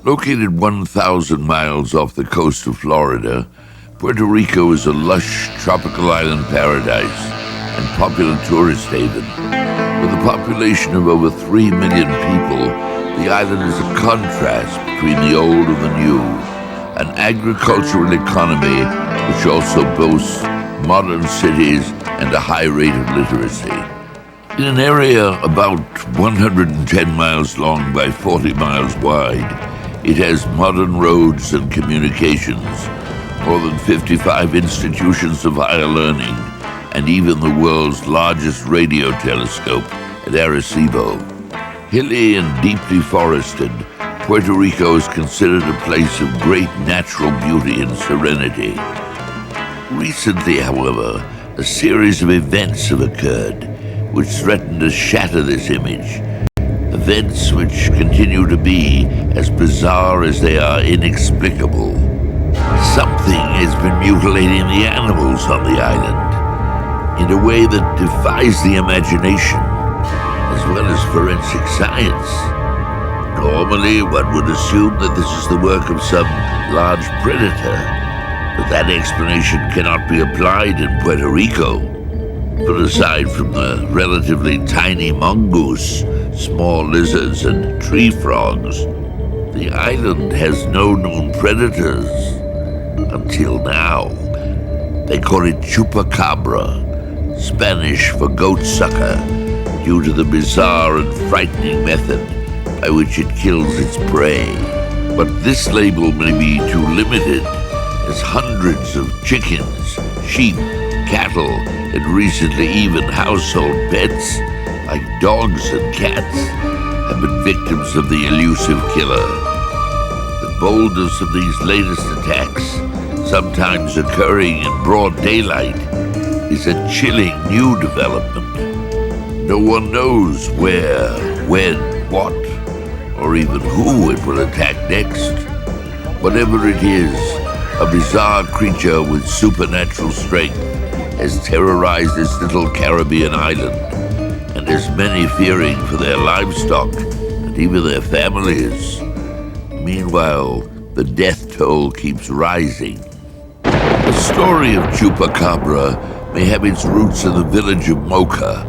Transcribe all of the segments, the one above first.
Located 1,000 miles off the coast of Florida, Puerto Rico is a lush tropical island paradise and popular tourist haven. With a population of over 3 million people, the island is a contrast between the old and the new, an agricultural economy which also boasts modern cities and a high rate of literacy. In an area about 110 miles long by 40 miles wide, it has modern roads and communications, more than 55 institutions of higher learning, and even the world's largest radio telescope at Arecibo. Hilly and deeply forested, Puerto Rico is considered a place of great natural beauty and serenity. Recently, however, a series of events have occurred which threaten to shatter this image. Events which continue to be as bizarre as they are inexplicable. Something has been mutilating the animals on the island in a way that defies the imagination, as well as forensic science. Normally, one would assume that this is the work of some large predator, but that explanation cannot be applied in Puerto Rico. But aside from the relatively tiny mongoose, small lizards, and tree frogs, the island has no known predators. Until now. They call it Chupacabra, Spanish for goat sucker, due to the bizarre and frightening method by which it kills its prey. But this label may be too limited, as hundreds of chickens, sheep, cattle, and recently even household pets, like dogs and cats, have been victims of the elusive killer. The boldness of these latest attacks, sometimes occurring in broad daylight, is a chilling new development. No one knows where, when, what, or even who it will attack next. Whatever it is, a bizarre creature with supernatural strength has terrorized this little Caribbean island, and there's many fearing for their livestock and even their families. Meanwhile, the death toll keeps rising. The story of Chupacabra may have its roots in the village of Mocha,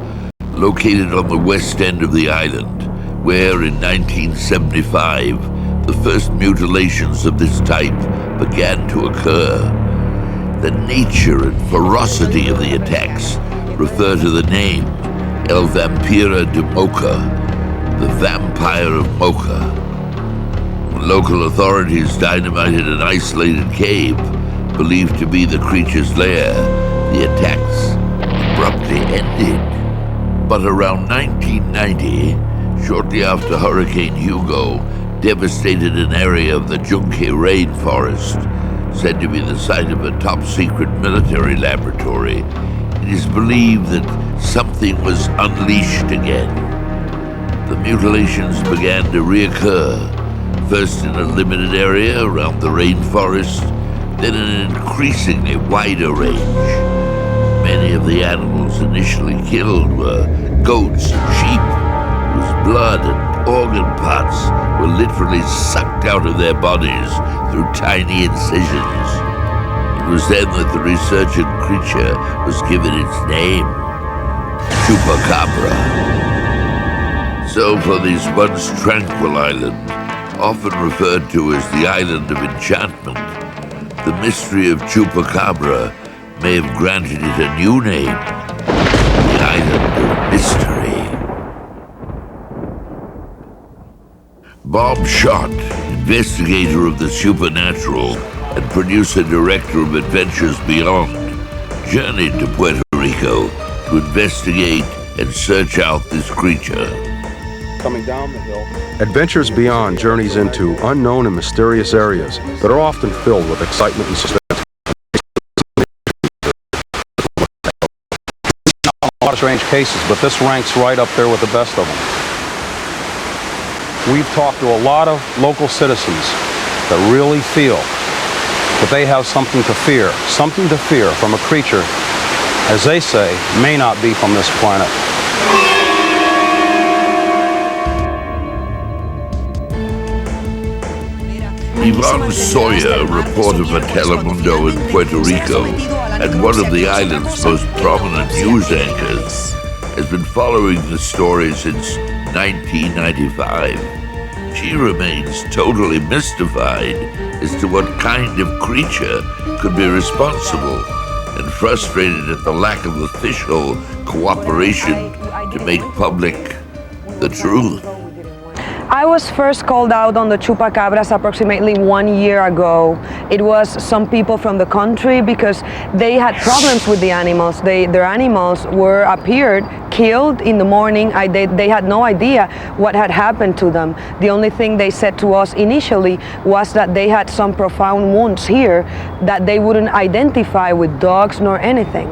located on the west end of the island, where in 1975, the first mutilations of this type began to occur. The nature and ferocity of the attacks refer to the name El Vampiro de Mocha, the Vampire of Mocha. When local authorities dynamited an isolated cave believed to be the creature's lair, the attacks abruptly ended. But around 1990, shortly after Hurricane Hugo devastated an area of the Junque rainforest, said to be the site of a top-secret military laboratory, it is believed that something was unleashed again. The mutilations began to reoccur, first in a limited area around the rainforest, then in an increasingly wider range. Many of the animals initially killed were goats and sheep, whose blood and organ parts were literally sucked out of their bodies through tiny incisions. It was then that the resurgent creature was given its name, Chupacabra. So for this once tranquil island, often referred to as the Island of Enchantment, the mystery of Chupacabra may have granted it a new name, the Island of Mystery. Bob Schott, investigator of the supernatural and producer-director of Adventures Beyond, journeyed to Puerto Rico to investigate and search out this creature. Coming down the hill. Adventures Beyond journeys into unknown and mysterious areas that are often filled with excitement and suspense. of strange cases, but this ranks right up there with the best of them. We've talked to a lot of local citizens that really feel that they have something to fear from a creature, as they say, may not be from this planet. Yvonne Sawyer, reporter for Telemundo in Puerto Rico and one of the island's most prominent news anchors, has been following the story since 1995. She remains totally mystified as to what kind of creature could be responsible and frustrated at the lack of official cooperation to make public the truth. I was first called out on the Chupacabras approximately 1 year ago. It was some people from the country because they had problems with the animals. Their animals were appeared killed in the morning. They had no idea what had happened to them. The only thing they said to us initially was that they had some profound wounds here that they wouldn't identify with dogs nor anything.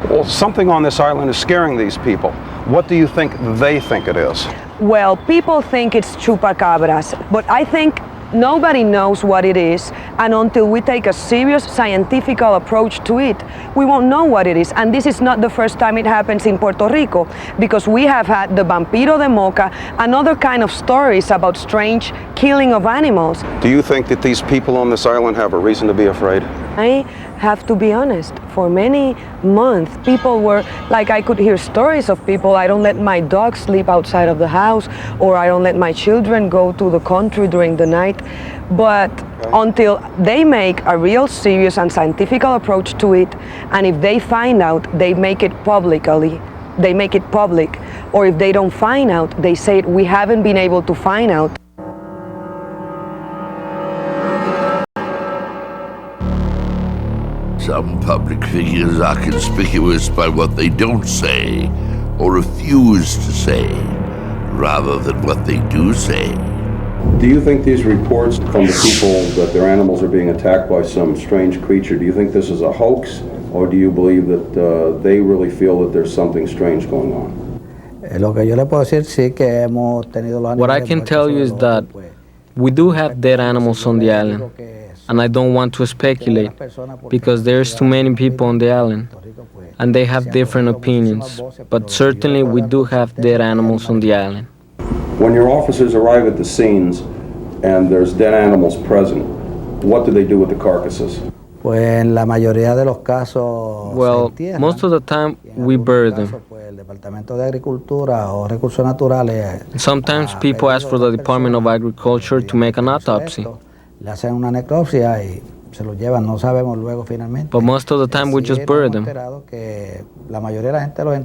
Well, something on this island is scaring these people. What do you think they think it is? Well, people think it's chupacabras, but I think nobody knows what it is, and until we take a serious scientific approach to it, we won't know what it is. And this is not the first time it happens in Puerto Rico, because we have had the Vampiro de Moca and other kind of stories about strange killing of animals. Do you think that these people on this island have a reason to be afraid? I have to be honest, for many months people were, like, I could hear stories of people, I don't let my dog sleep outside of the house, or I don't let my children go to the country during the night. But until they make a real serious and scientific approach to it, and if they find out, they make it publicly, they make it public, or if they don't find out, they say we haven't been able to find out. Some public figures are conspicuous by what they don't say or refuse to say, rather than what they do say. Do you think these reports from the people that their animals are being attacked by some strange creature, do you think this is a hoax, or do you believe that they really feel that there's something strange going on? What I can tell you is that we do have dead animals on the island, and I don't want to speculate because there's too many people on the island and they have different opinions, but certainly we do have dead animals on the island. When your officers arrive at the scenes and there's dead animals present, what do they do with the carcasses? Well, most of the time we bury them. Sometimes people ask for the Department of Agriculture to make an autopsy. But most of the time we just bury them.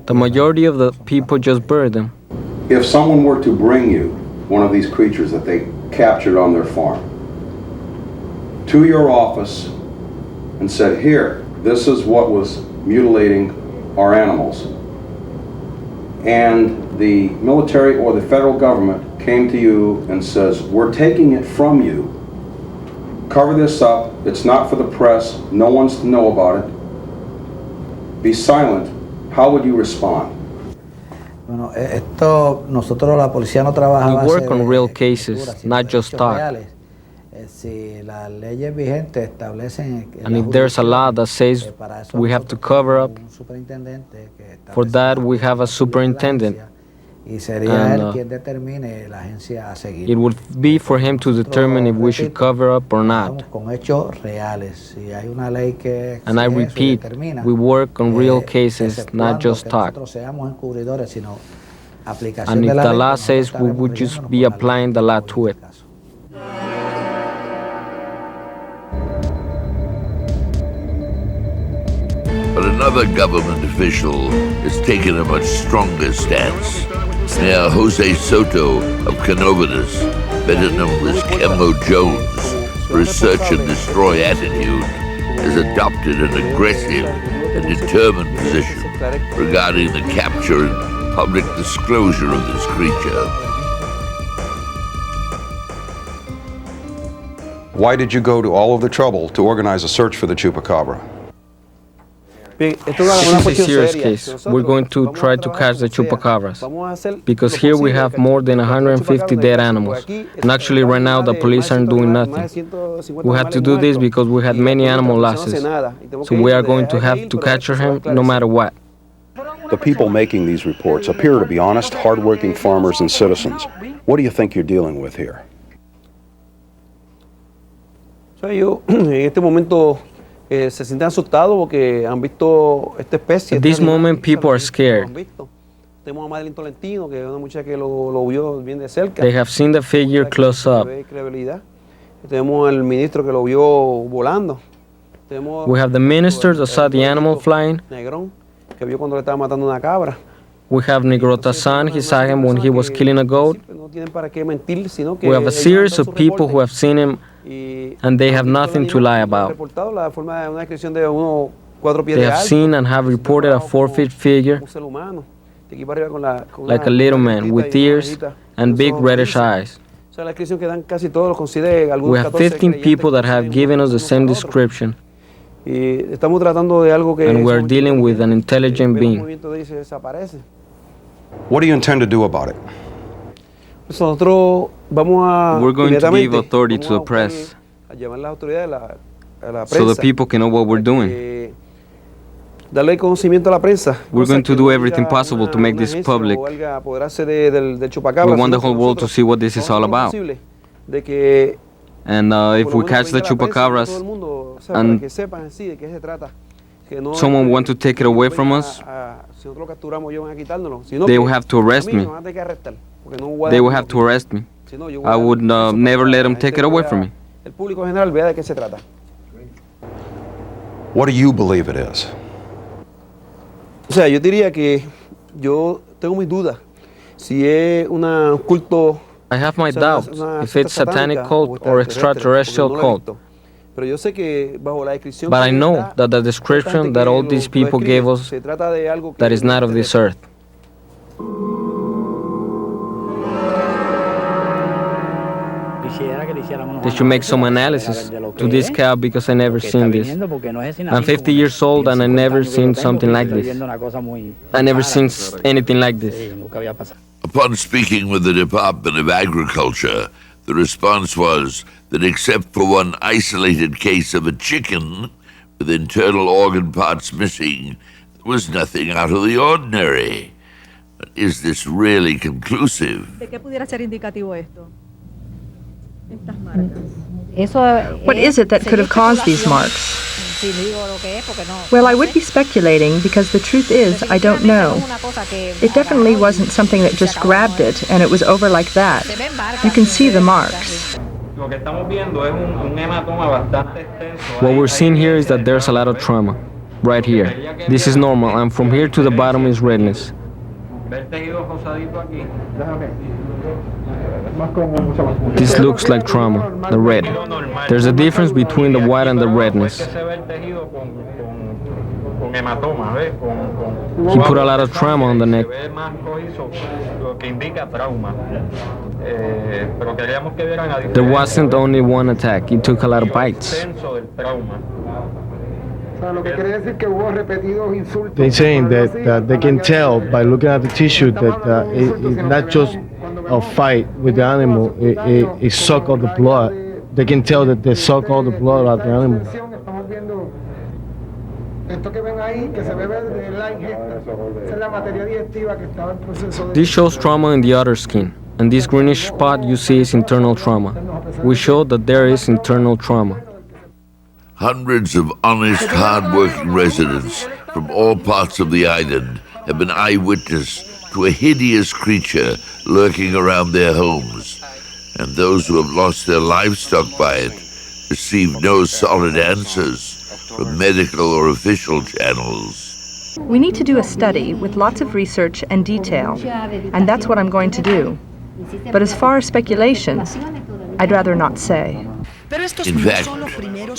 The majority of the people just bury them. If someone were to bring you one of these creatures that they captured on their farm to your office and said, here, this is what was mutilating our animals, and the military or the federal government came to you and says, we're taking it from you, cover this up, it's not for the press, no one's to know about it, be silent, how would you respond? We work on real cases, not just talk. And if there's a law that says we have to cover up, for that we have a superintendent. And it would be for him to determine if we should cover up or not. And I repeat, we work on real cases, not just talk. And if the law says, we would just be applying the law to it. But another government official has taken a much stronger stance. Mayor Jose Soto of Canovitas, better known as Kemo Jones, for his search and destroy attitude, has adopted an aggressive and determined position regarding the capture and public disclosure of this creature. Why did you go to all of the trouble to organize a search for the Chupacabra? This is a serious case. We're going to try to catch the chupacabras because here we have more than 150 dead animals. And actually, right now, the police aren't doing nothing. We had to do this because we had many animal losses. So we are going to have to capture him no matter what. The people making these reports appear to be honest, hardworking farmers and citizens. What do you think you're dealing with here? Se sienten asustados porque han visto esta especie. At this moment, people are scared. Tenemos a Madeline Tolentino, que es una muchacha que lo vio bien de cerca. They have seen the figure close up. Tenemos al ministro que lo vio volando. We have the minister that saw the animal flying. Negrón, que vio cuando le estaba matando una cabra. We have Negrota's son, he saw him when he was killing a goat. We have a series of people who have seen him and they have nothing to lie about. They have seen and have reported a 4-foot figure, like a little man with ears and big reddish eyes. We have 15 people that have given us the same description. And we are dealing with an intelligent being. What do you intend to do about it? We're going to give authority to the press so the people can know what we're doing. We're going to do everything possible to make this public. We want the whole world to see what this is all about. And if we catch the chupacabras and someone wants to take it away from us, they will have to arrest me. They will have to arrest me. I would never let them take it away from me. What do you believe it is? O sea, yo diría que yo tengo mis dudas si es un culto. I have my doubts if it's satanic cult or extraterrestrial cult. But I know that the description that all these people gave us, that is not of this earth. They should make some analysis to this cow because I never seen this. I'm 50 years old and I never seen something like this. I never seen anything like this. Upon speaking with the Department of Agriculture, the response was that except for one isolated case of a chicken with internal organ parts missing, there was nothing out of the ordinary. But is this really conclusive? ¿De qué pudiera ser indicativo esto? What is it that could have caused these marks? Well, I would be speculating because the truth is, I don't know. It definitely wasn't something that just grabbed it and it was over like that. You can see the marks. What we're seeing here is that there's a lot of trauma, right here. This is normal, and from here to the bottom is redness. This looks like trauma, the red. There's a difference between the white and the redness. He put a lot of trauma on the neck. There wasn't only one attack, it took a lot of bites. They're saying that they can tell by looking at the tissue that it's not just a fight with the animal, it suck all the blood. They can tell that they suck all the blood out of the animal. This shows trauma in the udder skin, and this greenish spot you see is internal trauma. We show that there is internal trauma. Hundreds of honest, hard-working residents from all parts of the island have been eyewitness to a hideous creature lurking around their homes, and those who have lost their livestock by it receive no solid answers from medical or official channels. We need to do a study with lots of research and detail, and that's what I'm going to do. But as far as speculation, I'd rather not say. In fact,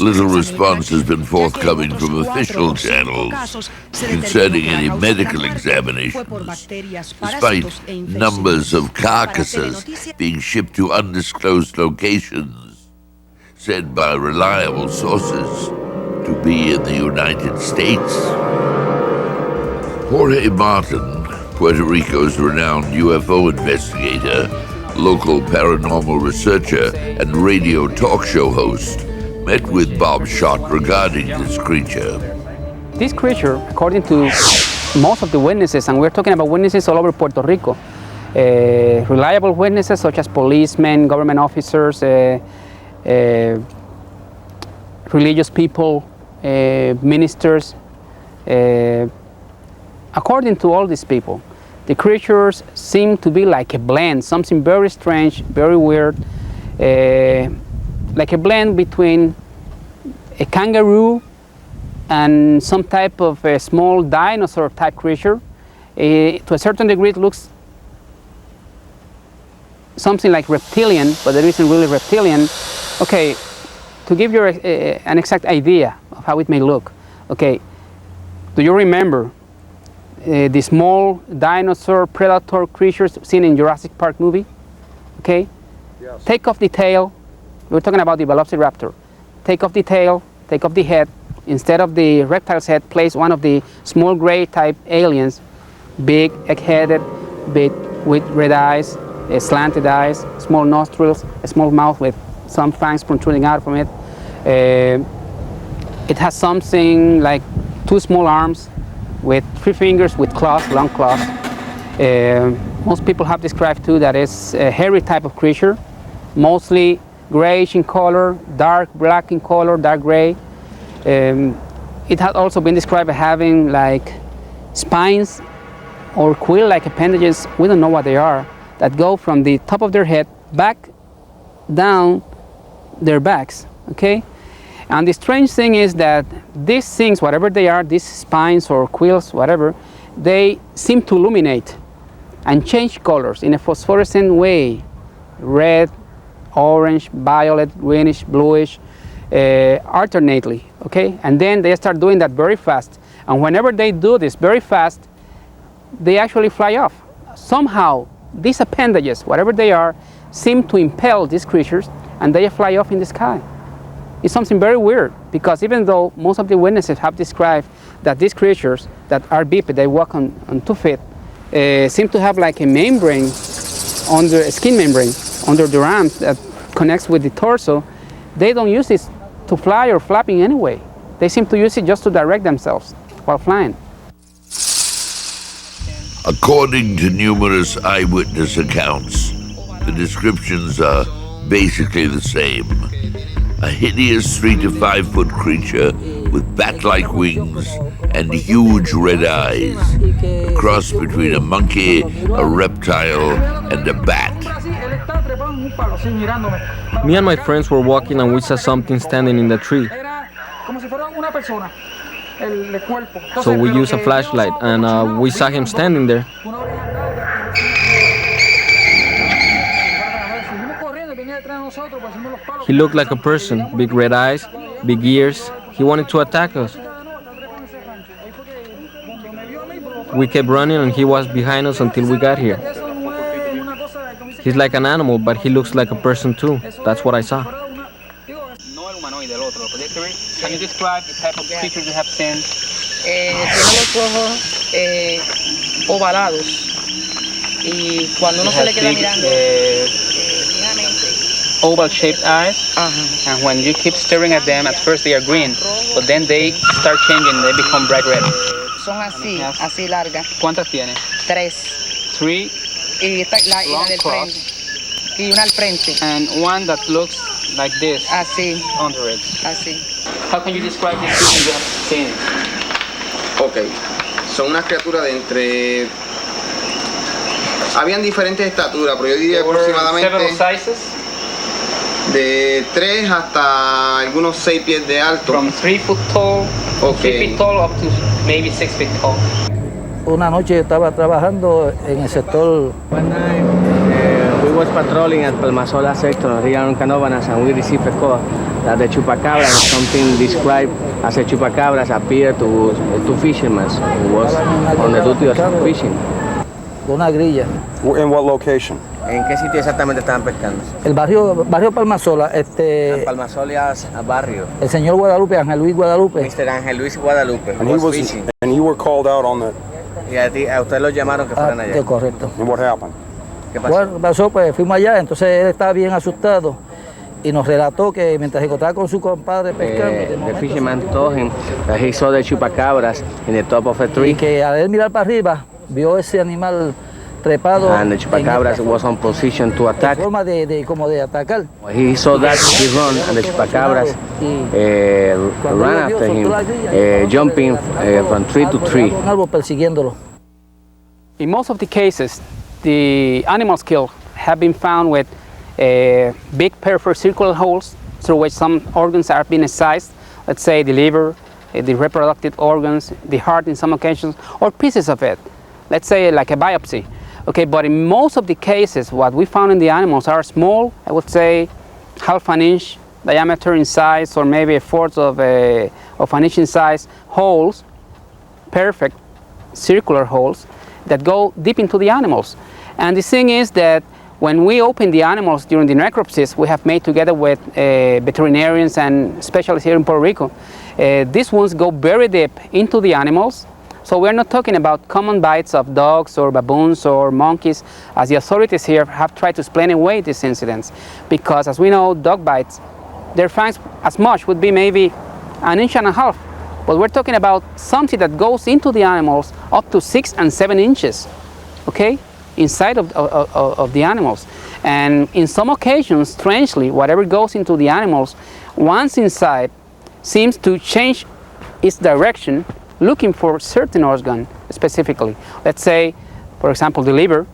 little response has been forthcoming from official channels concerning any medical examinations, despite numbers of carcasses being shipped to undisclosed locations, said by reliable sources to be in the United States. Jorge Martin, Puerto Rico's renowned UFO investigator, local paranormal researcher, and radio talk show host, met with Bob Schott regarding this creature. This creature, according to most of the witnesses, and we're talking about witnesses all over Puerto Rico, reliable witnesses such as policemen, government officers, religious people, ministers. According to all these people, the creatures seem to be like a blend, something very strange, very weird, like a blend between a kangaroo and some type of a small dinosaur type creature. To a certain degree, it looks something like reptilian, but it isn't really reptilian. Okay, to give you an exact idea of how it may look, okay, do you remember the small dinosaur predator creatures seen in Jurassic Park movie? Okay? Yes. Take off the tail. We're talking about the velociraptor. Take off the tail, take off the head. Instead of the reptile's head, place one of the small gray type aliens, big, egg-headed, big, with red eyes, slanted eyes, small nostrils, a small mouth with some fangs protruding out from it. It has something like 2 small arms with 3 fingers with claws, long claws. Most people have described too that it's a hairy type of creature, mostly grayish in color, dark black in color, dark gray. It has also been described as having like spines or quill-like appendages, we don't know what they are, that go from the top of their head back down their backs, okay? And the strange thing is that these things, whatever they are, these spines or quills, whatever, they seem to illuminate and change colors in a phosphorescent way. Red, orange, violet, greenish, bluish, alternately, okay? And then they start doing that very fast. And whenever they do this very fast, they actually fly off. Somehow, these appendages, whatever they are, seem to impel these creatures and they fly off in the sky. It's something very weird, because even though most of the witnesses have described that these creatures that are biped, they walk on 2 feet, seem to have like a membrane, under a skin membrane, under their arms that connects with the torso. They don't use this to fly or flapping anyway. They seem to use it just to direct themselves while flying. According to numerous eyewitness accounts, the descriptions are basically the same. A hideous 3 to 5 foot creature with bat-like wings and huge red eyes. A cross between a monkey, a reptile, and a bat. Me and my friends were walking and we saw something standing in the tree. So we used a flashlight and we saw him standing there. He looked like a person, big red eyes, big ears. He wanted to attack us. We kept running and he was behind us until we got here. He's like an animal, but he looks like a person too. That's what I saw. Can you describe the type of creature you have seen? Tiene los ojos ovalados y cuando uno se le queda mirando fijamente. Oval-shaped eyes, and when you keep staring at them, at first they are green, but then they start changing, they become bright red. Son así, así largas. ¿Cuántas tiene? 3. 3. Y esta la del frente. Y una al frente. And one that looks like this. Así. Under it. Así. How can you describe this creature you have seen? Ok, son unas criaturas de entre... Habían diferentes estaturas, pero yo diría aproximadamente de 3 hasta algunos 6 pies de alto. From 3 foot tall, 3 feet tall up to maybe 6 feet tall. Una noche estaba trabajando en el sector. One night we was patrolling at Palmasola sector, Rio Canovanas, and we received a call that the Chupacabra, something described as a Chupacabra, appeared to fishermen who was on the duty of fishing. Una grilla. In what location? ¿En qué sitio exactamente estaban pescando? El barrio Palmasola, Palmasola barrio. El señor Guadalupe, Ángel Luis Guadalupe. Mr. Ángel Luis Guadalupe. And you were called out on that. Y a usted lo llamaron que fueran allá. Correcto. And what happened? ¿Qué pasó? Bueno, pasó, pues fuimos allá, entonces él estaba bien asustado y nos relató que mientras se encontraba con su compadre pescando, The fisherman told him that he saw the chupacabras in the top of a tree. y que al él mirar para arriba vio ese animal trepado And the chupacabras was on position to en attack. forma como de atacar. He saw that, he run, and the chupacabras ran after him, jumping from tree to tree. Un árbol persiguiéndolo. In most of the cases, the animals killed have been found with big peripheral circular holes through which some organs are being excised, let's say the liver, the reproductive organs, the heart in some occasions, or pieces of it, let's say like a biopsy. Okay, but in most of the cases, what we found in the animals are small, I would say half an inch diameter in size, or maybe a fourth of an inch in size holes, perfect circular holes that go deep into the animals. And the thing is that when we open the animals during the necropsies we have made together with veterinarians and specialists here in Puerto Rico, these ones go very deep into the animals. So we're not talking about common bites of dogs or baboons or monkeys, as the authorities here have tried to explain away these incidents. Because as we know, dog bites, their fangs as much would be maybe an inch and a half. But we're talking about something that goes into the animals up to 6 and 7 inches, okay, inside of the animals. And in some occasions, strangely, whatever goes into the animals, once inside, seems to change its direction, looking for certain organ specifically. Let's say, for example, the liver,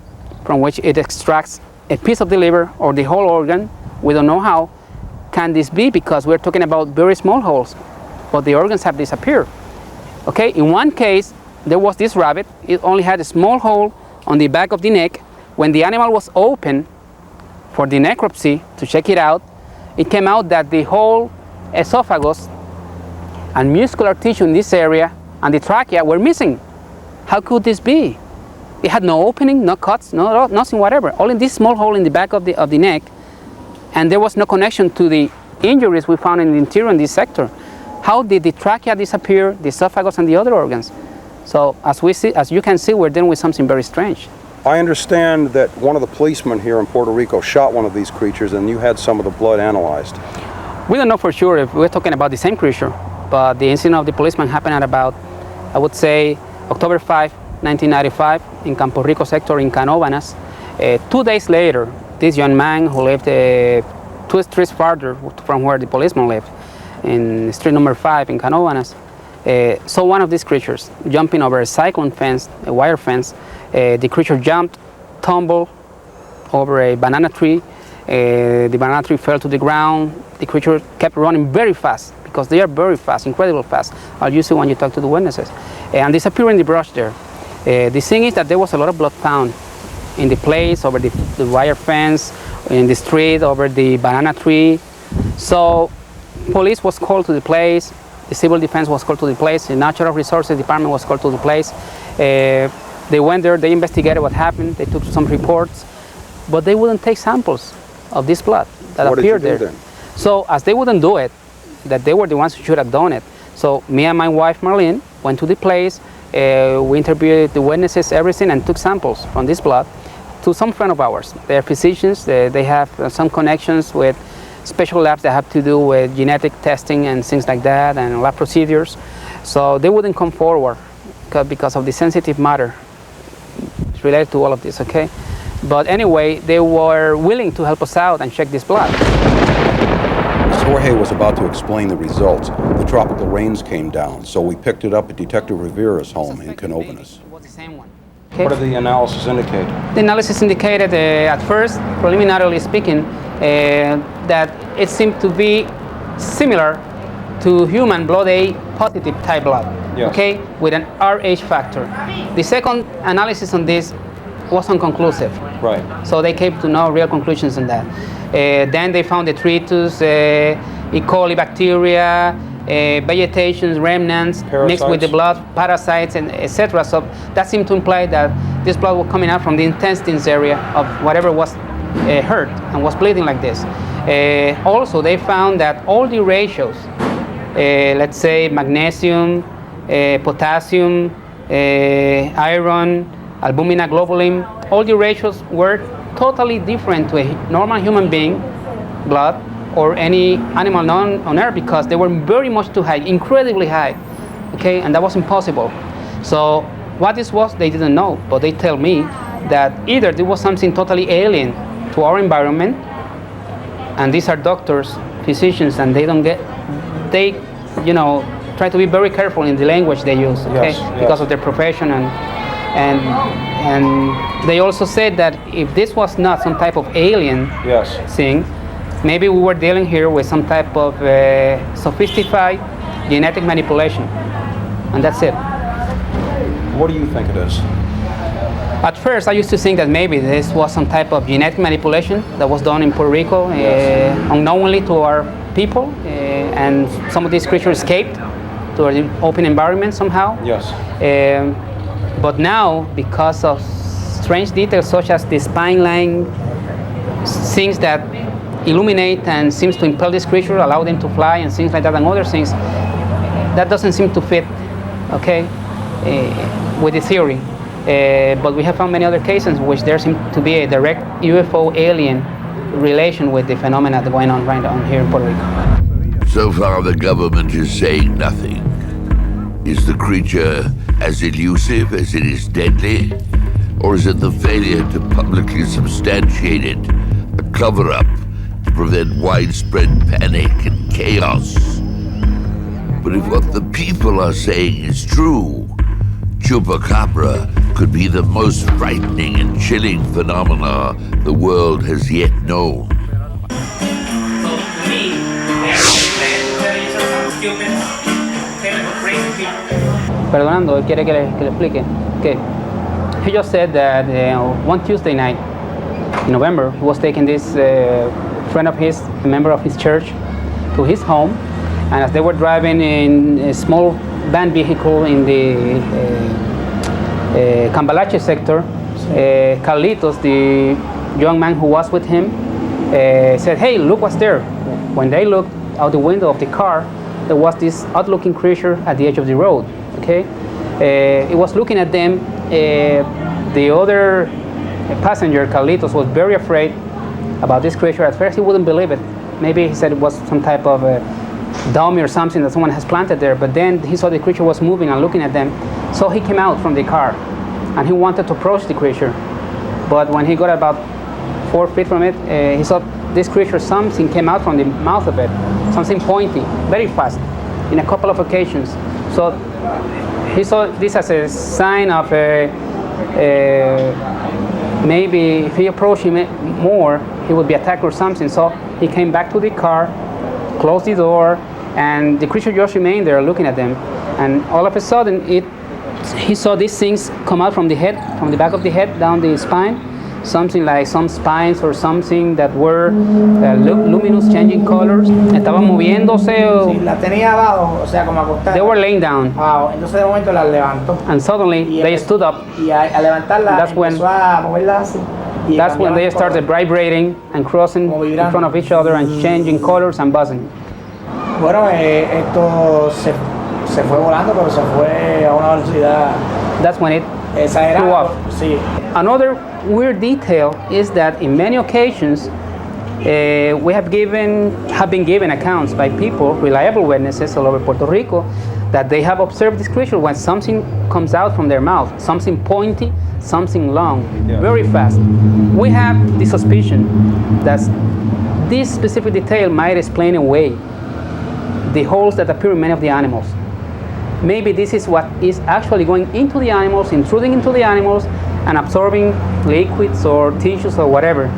from which it extracts a piece of the liver or the whole organ. We don't know how. Can this be? Because we're talking about very small holes, but the organs have disappeared. Okay, in one case, there was this rabbit. It only had a small hole on the back of the neck. When the animal was open for the necropsy to check it out, it came out that the whole esophagus and muscular tissue in this area and the trachea were missing. How could this be? It had no opening, no cuts, nothing whatever. Only this small hole in the back of the neck, and there was no connection to the injuries we found in the interior in this sector. How did the trachea disappear, the esophagus and the other organs? So as you can see, we're dealing with something very strange. I understand that one of the policemen here in Puerto Rico shot one of these creatures and you had some of the blood analyzed. We don't know for sure if we're talking about the same creature, but the incident of the policeman happened at about, I would say, October 5, 1995 in Campo Rico sector in Canóvanas. 2 days later, this young man who lived 2 streets farther from where the policeman lived, in street number 5 in Canóvanas, saw one of these creatures jumping over a cyclone fence, a wire fence. The creature jumped, tumbled over a banana tree. The banana tree fell to the ground. The creature kept running very fast, because they are very fast, incredibly fast, as you see when you talk to the witnesses, and disappeared in the brush there. The thing is that there was a lot of blood found in the place, over the wire fence, in the street, over the banana tree. So police was called to the place, the civil defense was called to the place, the natural resources department was called to the place. They went there, they investigated what happened, they took some reports, but they wouldn't take samples of this blood that appeared there. Then? So as they wouldn't do it, that they were the ones who should have done it. So me and my wife Marlene went to the place, we interviewed the witnesses, everything, and took samples from this blood to some friend of ours. They are physicians, they have some connections with special labs that have to do with genetic testing and things like that, and lab procedures. So they wouldn't come forward because of the sensitive matter related to all of this, okay? But anyway, they were willing to help us out and check this blood. As Jorge was about to explain the results, the tropical rains came down, so we picked it up at Detective Rivera's home in Canóvanas. Okay. What did the analysis indicate? The analysis indicated at first, preliminarily speaking, that it seemed to be similar to human blood A positive type blood, yes. Okay, with an Rh factor. The second analysis on this was inconclusive. Right. So they came to no real conclusions on that. Then they found detritus, E. coli bacteria, vegetation remnants, parasites, mixed with the blood, parasites, and etc. So that seemed to imply that this blood was coming out from the intestines area of whatever was hurt and was bleeding like this. Also, they found that all the ratios, let's say magnesium, potassium, iron, albumina globulin, all the ratios were totally different to a normal human being blood or any animal known on Earth, because they were very much too high, incredibly high, okay, and that was impossible. So what this was, they didn't know, but they tell me that either there was something totally alien to our environment, and these are doctors, physicians, and they try to be very careful in the language they use, okay, because of their profession, and they also said that if this was not some type of alien thing, maybe we were dealing here with some type of sophisticated genetic manipulation, and that's it. What do you think it is? At first, I used to think that maybe this was some type of genetic manipulation that was done in Puerto Rico unknowingly to our people, and some of these creatures escaped to an open environment somehow. Yes. But now, because of strange details such as the spine line, things that illuminate and seems to impel this creature, allow them to fly and things like that, and other things, that doesn't seem to fit, okay, with the theory. But we have found many other cases in which there seems to be a direct UFO alien relation with the phenomena that's going on right on here in Puerto Rico. So far, the government is saying nothing. Is the creature as elusive as it is deadly? Or is it the failure to publicly substantiate it, a cover-up to prevent widespread panic and chaos? But if what the people are saying is true, Chupacabra could be the most frightening and chilling phenomena the world has yet known. Perdonando, él quiere que le explique. Okay. He just said that one Tuesday night in November, he was taking this friend of his, a member of his church, to his home, and as they were driving in a small van vehicle in the Cambalache sector, Carlitos, the young man who was with him, said, "Hey, look what's there." When they looked out the window of the car, there was this odd-looking creature at the edge of the road. Okay, it was looking at them. The other passenger, Carlitos, was very afraid about this creature. At first, he wouldn't believe it. Maybe he said it was some type of dummy or something that someone has planted there. But then he saw the creature was moving and looking at them. So he came out from the car, and he wanted to approach the creature. But when he got about 4 feet from it, he saw this creature, something came out from the mouth of it, something pointy, very fast, in a couple of occasions. So he saw this as a sign of maybe if he approached him more, he would be attacked or something. So he came back to the car, closed the door, and the creature just remained there looking at them. And all of a sudden, he saw these things come out from the head, from the back of the head, down the spine, something like some spines or something that were luminous, changing colors. Estaban moviéndose. Sí, las tenía abajo, o sea, como acostadas. They were laying down. Wow. Entonces de momento las levantó. And suddenly they stood up. Y al levantarlas, that's when a moverlas así. That's when they started vibrating and crossing in front of each other and changing colors and buzzing. Bueno, esto se fue volando, pero se fue a una velocidad. That's when it flew up. Sí. Another weird detail is that in many occasions we have been given accounts by people, reliable witnesses all over Puerto Rico, that they have observed this creature when something comes out from their mouth, something pointy, something long, very fast. We have the suspicion that this specific detail might explain away the holes that appear in many of the animals. Maybe this is what is actually going into the animals, intruding into the animals, and absorbing liquids or tissues or whatever.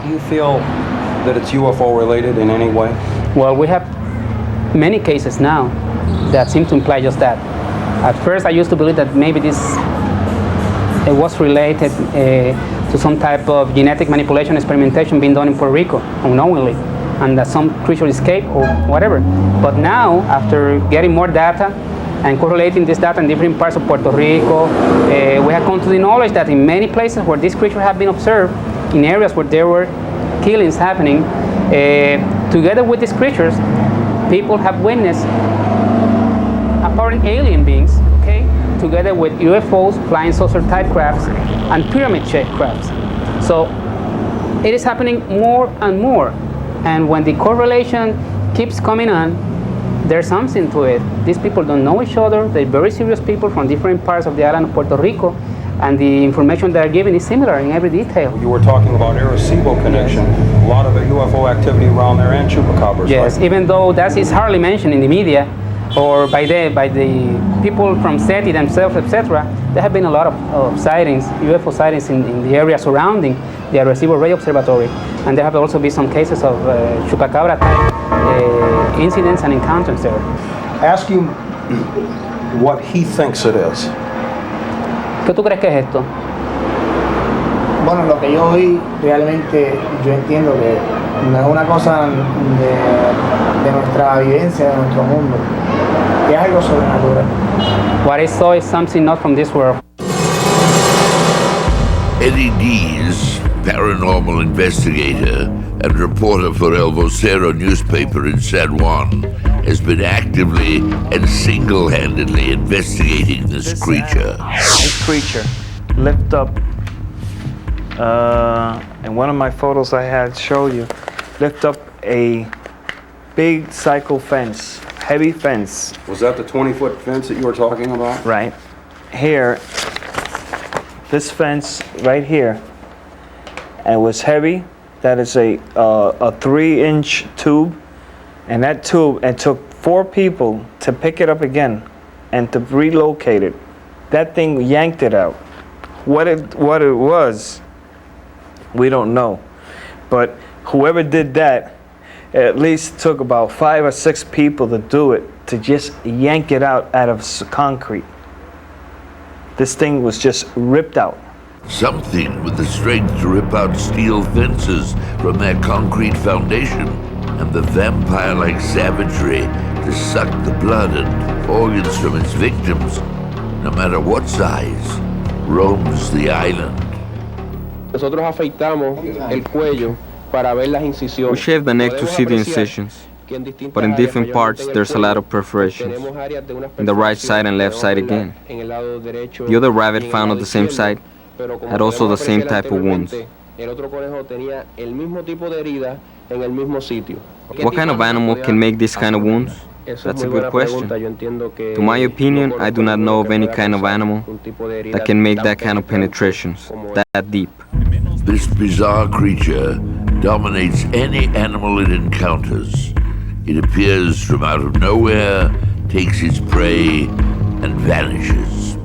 Do you feel that it's UFO related in any way? Well, we have many cases now that seem to imply just that. At first, I used to believe that maybe it was related to some type of genetic manipulation experimentation being done in Puerto Rico unknowingly, and that some creature escaped or whatever. But now, after getting more data and correlating this data in different parts of Puerto Rico, we have come to the knowledge that in many places where this creature have been observed, in areas where there were killings happening, together with these creatures, people have witnessed apparent alien beings, okay, together with UFOs, flying saucer type crafts, and pyramid-shaped crafts. So it is happening more and more. And when the correlation keeps coming on, there's something to it. These people don't know each other. They're very serious people from different parts of the island of Puerto Rico, and the information they're giving is similar in every detail. You were talking about Arecibo connection, a lot of the UFO activity around there and Chupacabras, yes, right? even though that is hardly mentioned in the media or by the people from SETI themselves, etc., there have been a lot of sightings, UFO sightings in the area surrounding the Arecibo Ray Observatory, and there have also been some cases of Chupacabra type incidents and encounters there. Ask him what he thinks it is. ¿Qué tú crees que es esto? Bueno, lo que yo oí, realmente yo entiendo que no es una cosa de nuestra vivencia, de nuestro mundo, que es algo sobrenatural. What I saw is something not from this world. Eddie Dees, paranormal investigator and reporter for El Vocero newspaper in San Juan, has been actively and single-handedly investigating this creature. This creature lift up, in one of my photos I had showed you, lift up a big cycle fence, heavy fence. Was that the 20-foot fence that you were talking about? Right. Here, this fence right here, and it was heavy. That is a 3-inch tube, and that tube, it took 4 people to pick it up again and to relocate it. That thing yanked it out. What it was, we don't know. But whoever did that, it at least took about 5 or 6 people to do it, to just yank it out of concrete. This thing was just ripped out. Something with the strength to rip out steel fences from their concrete foundation, and the vampire-like savagery to suck the blood and organs from its victims, no matter what size, roams the island. Nosotros afeitamos el cuello para ver las incisiones. We shave the neck to see the incisions, but in different parts there's a lot of perforations. In the right side and left side again. The other rabbit found on the same side had also the same type of wounds. What kind of animal can make this kind of wounds? That's a good question. To my opinion, I do not know of any kind of animal that can make that kind of penetrations, that deep. This bizarre creature dominates any animal it encounters. It appears from out of nowhere, takes its prey, and vanishes.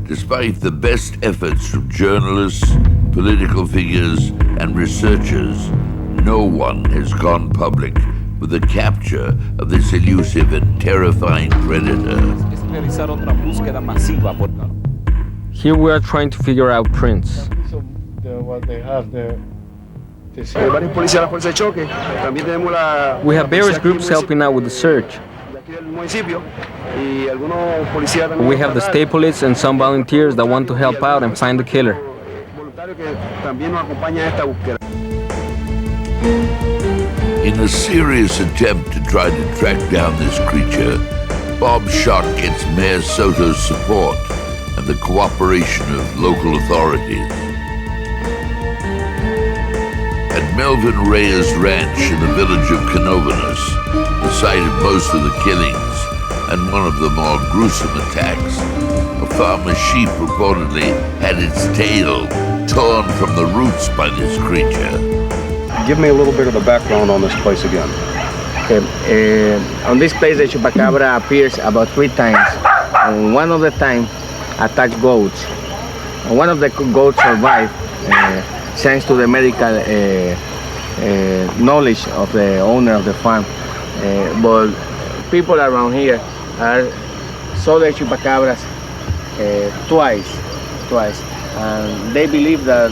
Despite the best efforts from journalists, political figures, and researchers, no one has gone public with the capture of this elusive and terrifying predator. Here we are trying to figure out prints. What they have there. We have various groups helping out with the search. We have the state police and some volunteers that want to help out and find the killer. In a serious attempt to try to track down this creature, Bob Schock gets Mayor Soto's support and the cooperation of local authorities. At Melvin Reyes Ranch in the village of Canovanas, the site of most of the killings and one of the more gruesome attacks, a farmer's sheep reportedly had its tail torn from the roots by this creature. Give me a little bit of the background on this place again. Okay. On this place, the Chupacabra appears about 3 times. And one of the time attacks goats. And one of the goats survived thanks to the medical knowledge of the owner of the farm. But people around here saw the Chupacabras twice. And they believe that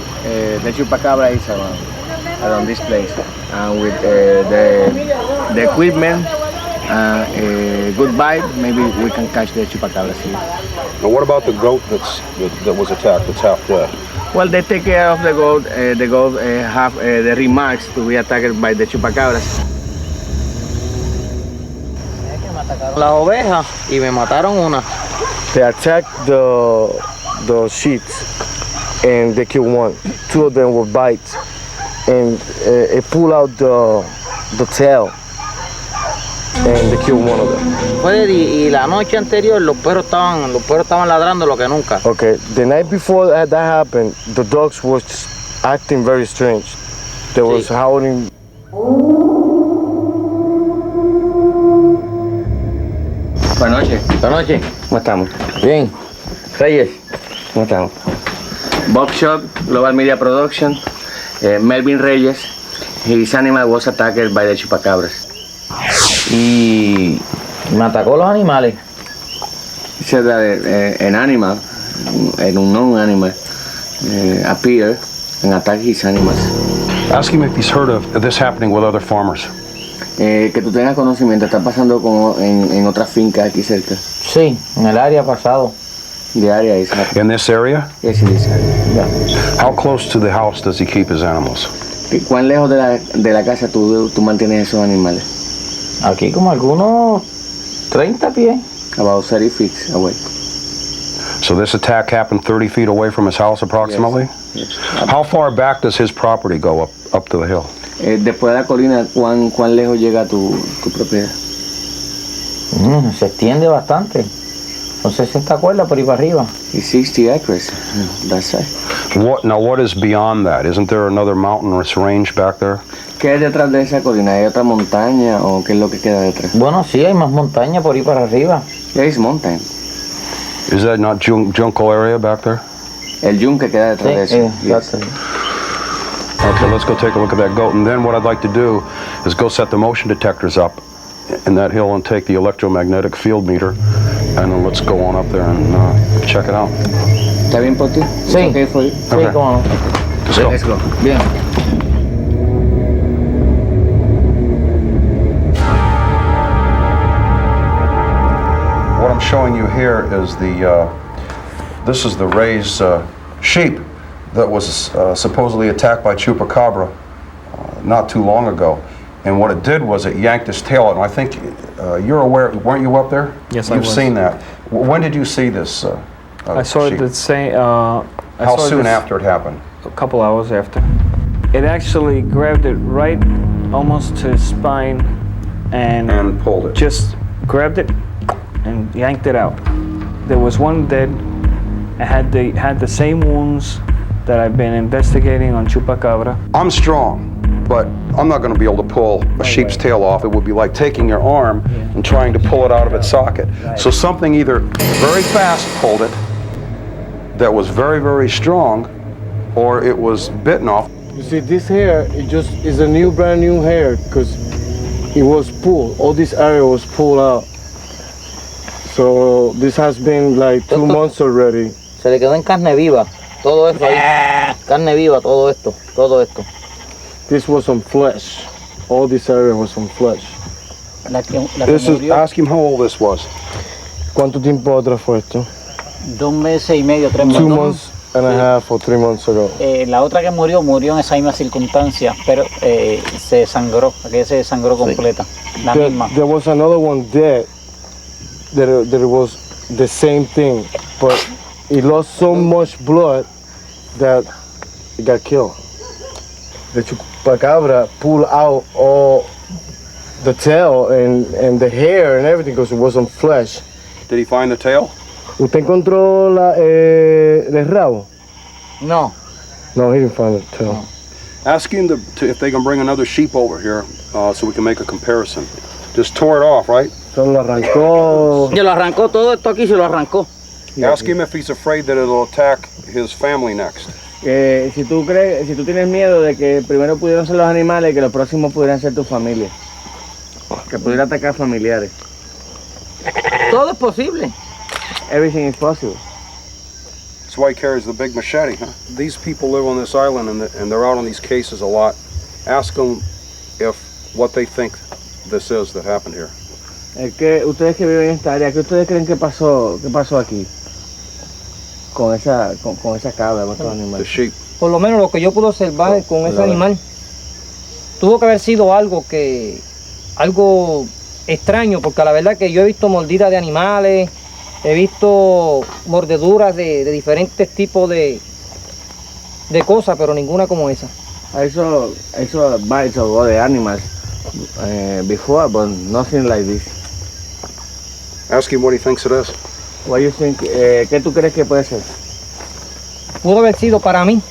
the Chupacabra is around this place. And with the equipment, good vibe, maybe we can catch the Chupacabras here. Now what about the goat that was attacked, that's half dead? Well, they take care of the goat. The goat have the remarks to be attacked by the Chupacabras. La oveja y me mataron una. They attacked the sheep and they killed one. Two of them were bites and it pulled out the tail and they killed one of them. Y la noche anterior los perros estaban ladrando lo que nunca. Okay, the night before that happened, the dogs was just acting very strange. They was howling. Buenas noches. Buenas noches. ¿Cómo estamos? Bien. Reyes. ¿Cómo estamos? Buckshot, Global Media Production, Melvin Reyes. His animal was attacked by the Chupacabras. Y me atacó los animales. He said that an animal, an unknown animal, appeared and attacked his animals. Ask him if he's heard of this happening with other farmers. Que tú tengas conocimiento, está pasando como en otras fincas aquí cerca. Sí, en el área pasado. The area is happening. In this area? Yes, in this area. Yeah. How close to the house does he keep his animals? ¿Cuán lejos de la casa tú mantienes esos animales? Aquí como algunos 30 pies. About 30 feet away. So this attack happened 30 feet away from his house approximately? Yes. How far back does his property go up to the hill? Después de la colina, ¿cuán lejos llega tu propiedad? Se extiende bastante. Son 60 cuerdas por ahí para arriba. It's 60 acres. That's right. What is beyond that? Isn't there another mountainous range back there? ¿Qué hay detrás de esa colina? ¿Hay otra montaña o qué es lo que queda detrás? Bueno, sí, hay más montaña por ahí para arriba. There is mountain. Is that not jungle area back there? El yunque queda detrás de eso. Yes. Okay, let's go take a look at that goat. And then what I'd like to do is go set the motion detectors up in that hill and take the electromagnetic field meter. And then let's go on up there and check it out. ¿Está bien por ti? Sí. Okay for you? Sí, cómo no. Let's go. Bien. What I'm showing you here is this is the raised sheep that was supposedly attacked by Chupacabra not too long ago. And what it did was it yanked his tail out. And I think you're aware, weren't you up there? Yes, I was. You've seen that. When did you see this I saw sheep? it the same. How soon after it happened? A couple hours after. It actually grabbed it right almost to his spine and pulled it. Just grabbed it and yanked it out. There was one dead. It had the same wounds that I've been investigating on Chupacabra. I'm strong, but I'm not going to be able to pull a sheep's tail off. It would be like taking your arm and trying to pull it out of its socket. So something either very fast pulled it, that was very, very strong, or it was bitten off. You see, this hair, it just is a brand new hair because it was pulled. All this area was pulled out. So this has been like 2 months already. Se le quedó en carne viva. Todo eso ahí. Carne viva, todo esto. This was on flesh. All this area was on flesh. Ask him how old this was. ¿Cuánto tiempo atrás fue esto? 2 meses y medio, 3 meses. 2 months and a half or 3 months ago. La otra que murió en esa misma circunstancia, pero se desangró, aquella se desangró completa, la misma. There was another one dead that it was the same thing, but it lost so much blood that it got killed. The Chupacabra pulled out all the tail and the hair and everything because it wasn't flesh. Did he find the tail? ¿Usted encontró el rabo? No. No, he didn't find the tail. No. Ask him if they can bring another sheep over here so we can make a comparison. Just tore it off, right? Solo lo arrancó. Se lo arrancó todo esto aquí, se lo arrancó. Ask him if he's afraid that it'll attack his family next. Si tú tienes miedo de que primero pudieran ser los animales y que los próximos pudieran ser tu familia. Que pudiera atacar familiares. Todo es posible. Everything is possible. That's why he carries the big machete, huh? These people live on this island and they're out on these cases a lot. Ask them what they think this is that happened here. Ustedes que viven en esta área, ¿qué ustedes creen que pasó aquí? Con esa cabra, con esos animales. The sheep. Por lo menos lo que yo pude observar con ese animal, tuvo que haber sido algo extraño, porque la verdad que yo he visto mordidas de animales He visto mordeduras de diferentes tipos de cosas, pero ninguna como esa. I saw bites of other animals before, but nothing like this. Ask him what he thinks it is. What do you think? ¿Qué tú crees que puede ser? Pudo haber sido para mí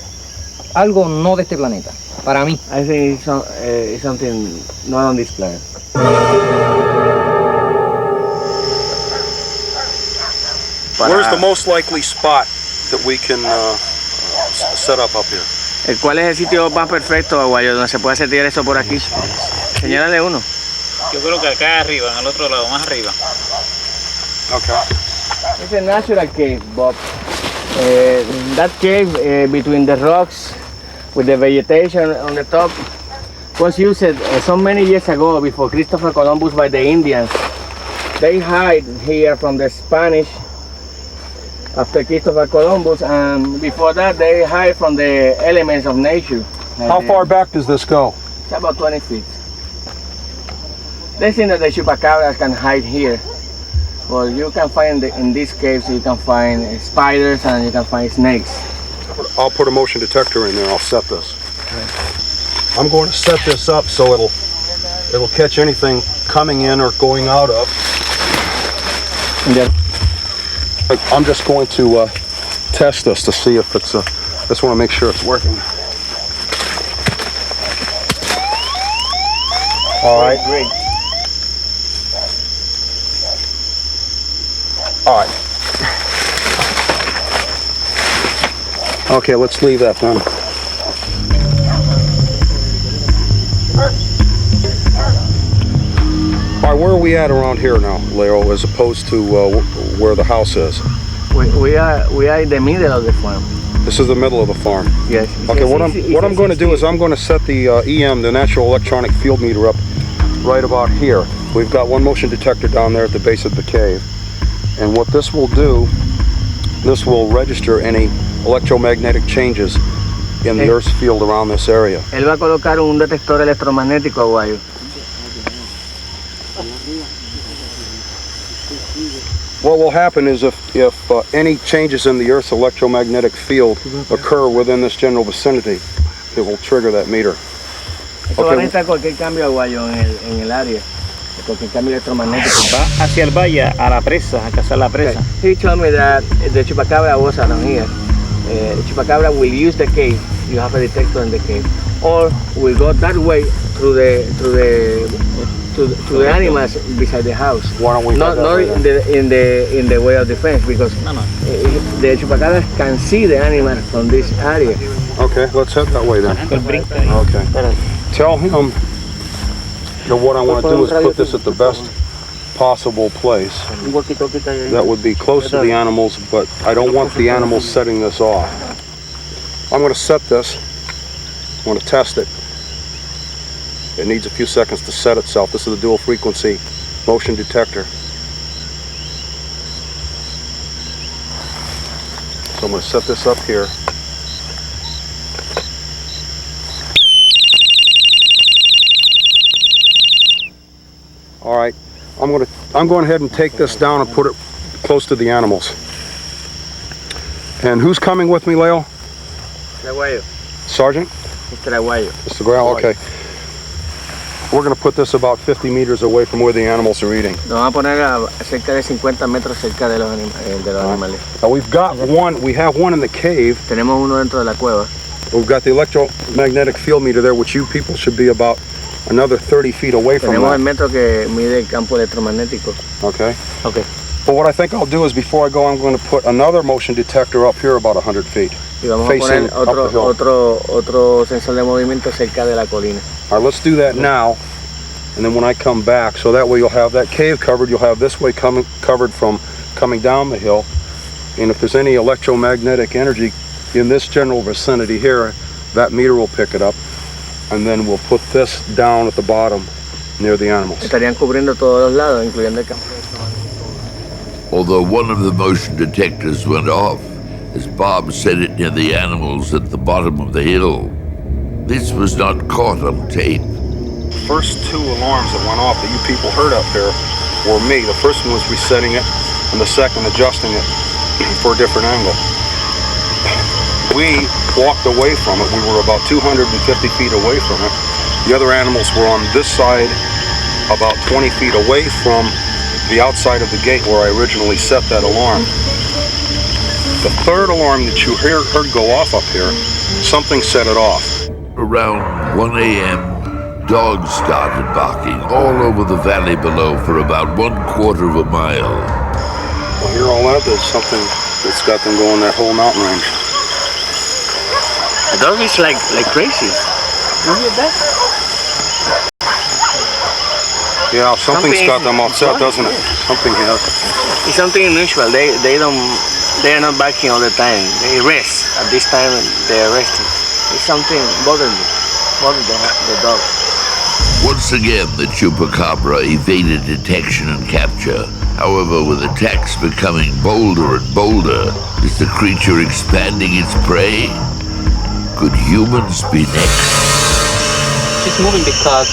algo no de este planeta. Para mí. I think it's something not on this planet. Where's the most likely spot that we can set up here? ¿Cuál es el sitio más perfecto, Aguayo, donde se puede setear eso por aquí? Señálale uno. Yo creo que acá arriba, en el otro lado, más arriba. Okay. It's a natural cave, Bob. That cave between the rocks with the vegetation on the top was used so many years ago before Christopher Columbus by the Indians. They hide here from the Spanish after Christopher Columbus, and before that they hide from the elements of nature. How far back does this go? It's about 20 feet. They think that the chupacabras can hide here. Well, you can find in these caves, you can find spiders and you can find snakes. I'll put a motion detector in there. I'll set this. I'm going to set this up so it'll catch anything coming in or going out of. I'm just going to test this to see if it's just want to make sure it's working. All right. Great. All right. Okay, let's leave that then. All right, where are we at around here now, Leo, as opposed to where the house is? We are in the middle of the farm. This is the middle of the farm. Yes. Okay. What I'm going to do is I'm going to set the EM, the natural electronic field meter, up right about here. We've got one motion detector down there at the base of the cave, and what this will do, this will register any electromagnetic changes in the Earth's field around this area. Él va a colocar un detector electromagnético, Aguayo. What will happen is if any changes in the Earth's electromagnetic field occur within this general vicinity, it will trigger that meter. Eso va a registrar cualquier cambio, Aguayo, en el área. Cualquier cambio electromagnético. Va hacia el valle, a la presa, a cazar la presa. He told me that the chupacabra was around here. The chupacabra will use the cave. You have a detector in the cave, or will go that way through the animals beside the house. Why don't we not in the way of defense, because the chupacabras can see the animals from this area. Okay, let's head that way then. Okay. Tell him that what I want to do is put this at the best possible place. That would be close to the animals, but I don't want the animals setting this off. I'm going to set this. I'm going to test it. It needs a few seconds to set itself. This is a dual frequency motion detector. So I'm going to set this up here. All right, I'm going ahead and take this down and put it close to the animals. And who's coming with me, Leo? Sergeant? Mr. Aguayo. Mr. Grau, okay. We're going to put this about 50 meters away from where the animals are eating. Nos vamos a poner cerca de 50 metros cerca de los animales. Now we've got one, we have one in the cave. Tenemos uno dentro de la cueva. We've got the electromagnetic field meter there, which you people should be about another 30 feet away from Tenemos that. el metro que mide el campo electromagnético. Okay. Okay. But what I think I'll do is before I go, I'm going to put another motion detector up here about 100 feet. Y vamos a poner otro sensor de movimiento cerca de la colina. All right, let's do that now, and then when I come back, so that way you'll have that cave covered, you'll have this way covered from coming down the hill, and if there's any electromagnetic energy in this general vicinity here, that meter will pick it up, and then we'll put this down at the bottom near the animals. Estarían cubriendo todos los lados, incluyendo el campo. Although one of the motion detectors went off, as Bob set it near the animals at the bottom of the hill. This was not caught on tape. The first two alarms that went off that you people heard up there were me. The first one was resetting it, and the second adjusting it for a different angle. We walked away from it. We were about 250 feet away from it. The other animals were on this side, about 20 feet away from the outside of the gate where I originally set that alarm. The third alarm that you heard go off up here, something set it off. Around 1 a.m., dogs started barking all over the valley below for about 1/4 of a mile. Well, hear all that? There's something that's got them going that whole mountain range. The dog is like crazy. You hear that? Yeah, something's got them upset, doesn't it? Something has. It's something unusual. They are not barking all the time. They rest at this time and they are resting. It's something bother the dog. Once again, the Chupacabra evaded detection and capture. However, with attacks becoming bolder and bolder, is the creature expanding its prey? Could humans be next? She's moving because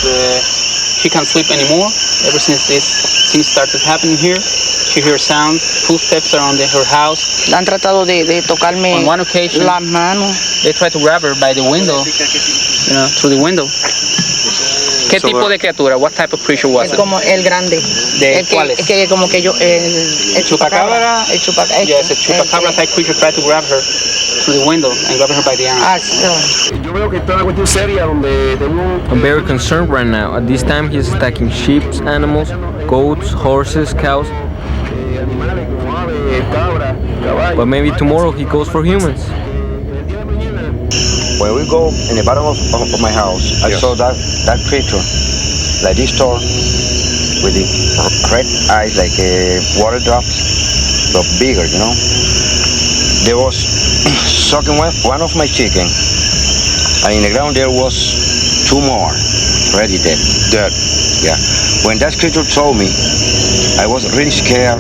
she can't sleep anymore. Ever since this thing started happening here, she hears sound, footsteps around her house. Han tratado de tocarme On one occasion, las manos. they tried to grab her by the window, through the window. ¿Qué tipo de criatura? What type of creature was Es it? como el grande. ¿De cuáles? Es que como que yo el Chupacabra? El chupacabra. Yes, a chupacabra type creature tried to grab her through the window and grab her by the arm. I'm very concerned right now. At this time, he's attacking sheep, animals, goats, horses, cows. But maybe tomorrow he goes for humans. When we go in the bottom of my house, I saw that creature, like this tall, with the red eyes like water drops, but bigger, you know. They was sucking one of my chicken, and in the ground there was 2 more, already dead. Dead. Yeah. When that creature told me, I was really scared.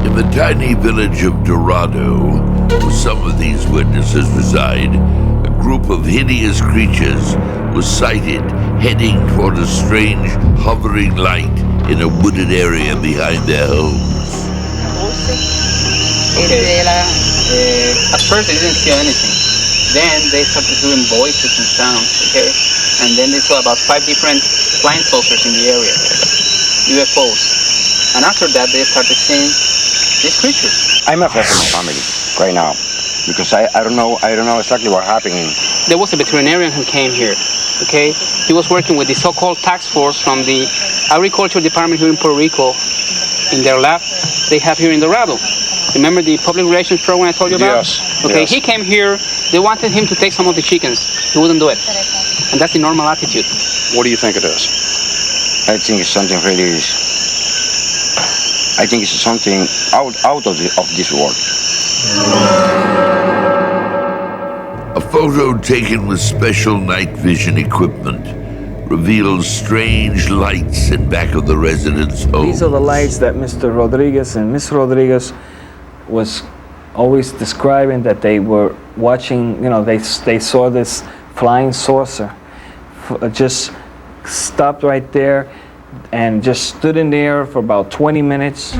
In the tiny village of Dorado, where some of these witnesses reside, a group of hideous creatures was sighted heading toward a strange hovering light in a wooded area behind their homes. At first they didn't see anything. Then they started hearing voices and sounds, okay? And then they saw about 5 different flying saucers in the area, UFOs. And after that they started seeing these creatures. I'm afraid for my family right now because I don't know exactly what happened. There was a veterinarian who came here, okay? He was working with the so-called task force from the agriculture department here in Puerto Rico. In their lab, they have here in Dorado. Remember the public relations program I told you about? Yes. Okay, yes. He came here, they wanted him to take some of the chickens. He wouldn't do it. And that's the normal attitude. What do you think it is? I think it's something really. I think it's something out of this world. A photo taken with special night vision equipment reveals strange lights in back of the resident's home. These are the lights that Mr. Rodriguez and Miss Rodriguez was always describing, that they were watching, they saw this flying saucer just stopped right there and just stood in the air for about 20 minutes.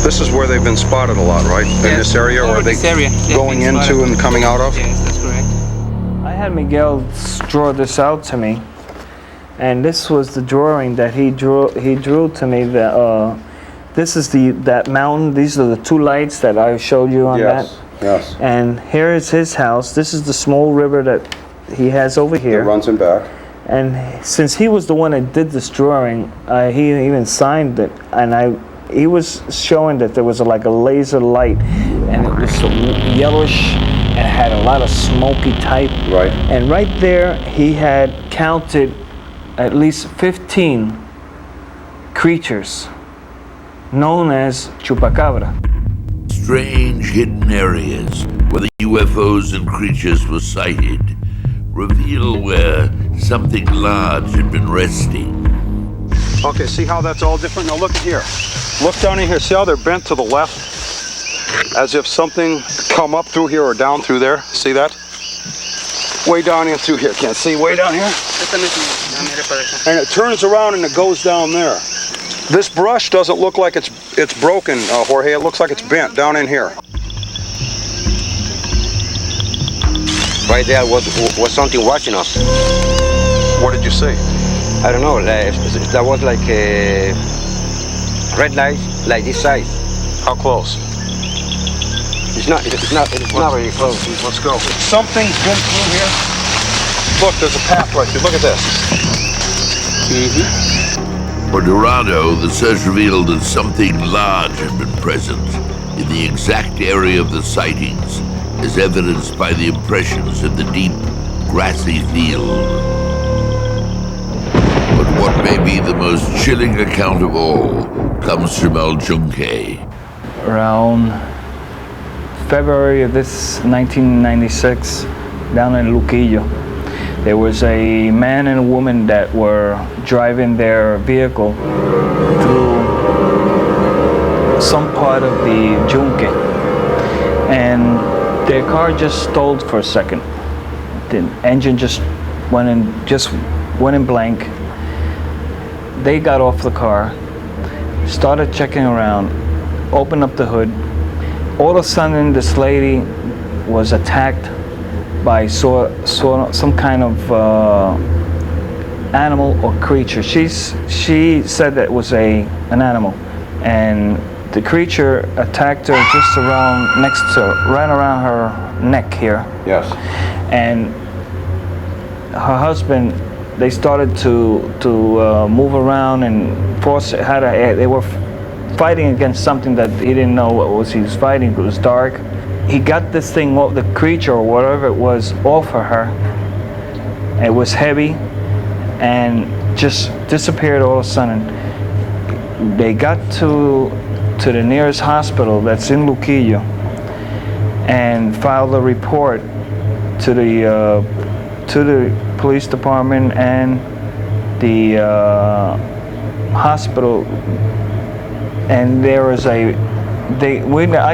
This is where they've been spotted a lot, right? Yes. In this area, or are they going into and coming out of? Yes, that's correct. I had Miguel draw this out to me, and this was the drawing that he drew to me. That this is that mountain. These are the 2 lights that I showed you on that. Yes. And here is his house. This is the small river that he has over here. It runs him back. And since he was the one that did this drawing, he even signed it, and he was showing that there was like a laser light, and it was yellowish and had a lot of smoky type. Right. And right there, he had counted at least 15 creatures known as Chupacabra. Strange hidden areas where the UFOs and creatures were sighted reveal where something large had been resting. Okay, see how that's all different? Now look at here. Look down in here. See how they're bent to the left? As if something come up through here or down through there. See that? Way down in through here. Can't see way down here? And it turns around and it goes down there. This brush doesn't look like it's broken, Jorge. It looks like it's bent down in here. Right there was something watching us. What did you see? I don't know. That was like a red light, like this size. How close? It's not very close. Let's go. Something's been through here. Look, there's a path right there. Look at this. For Dorado, the search revealed that something large had been present in the exact area of the sightings, as evidenced by the impressions in the deep, grassy field. But what may be the most chilling account of all comes from El Yunque. Around February of this 1996, down in Luquillo, there was a man and a woman that were driving their vehicle through some part of the Yunque, and their car just stalled for a second. The engine just went in blank. They got off the car, started checking around, opened up the hood. All of a sudden, this lady was attacked by some kind of animal or creature. She said that it was an animal, and the creature attacked her just around right around her neck here. Yes. And her husband, they started to move around and they were fighting against something that he didn't know what he was fighting. It was dark. He got this thing, the creature or whatever it was, off of her. It was heavy and just disappeared all of a sudden. They got to the nearest hospital that's in Luquillo and filed a report to the police department and the hospital. And there was I